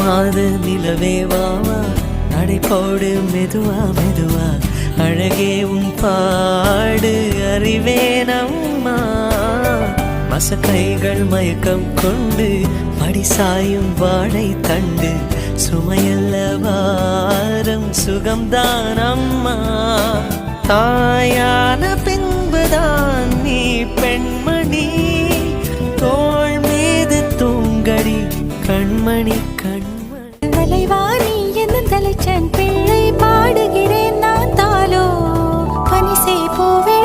மாத நிலவே வாவா நடை போடு மெதுவா மெதுவா அழகே உன் பாடு அறிவேனம்மா மசக்கைகள் மயக்கம் கொண்டு படிசாயும் வாழை தண்டு சுமையல்ல வாரம் சுகம்தான் அம்மா தாயான பின்புதான் நீ பெண்மணி தோள் மீது தூங்கடி கண்மணி கண்மணி தலைவாணி என்ன தலைச்சன் பிள்ளை பாடுகிறேன் நான் தாலோ பனிசை போவே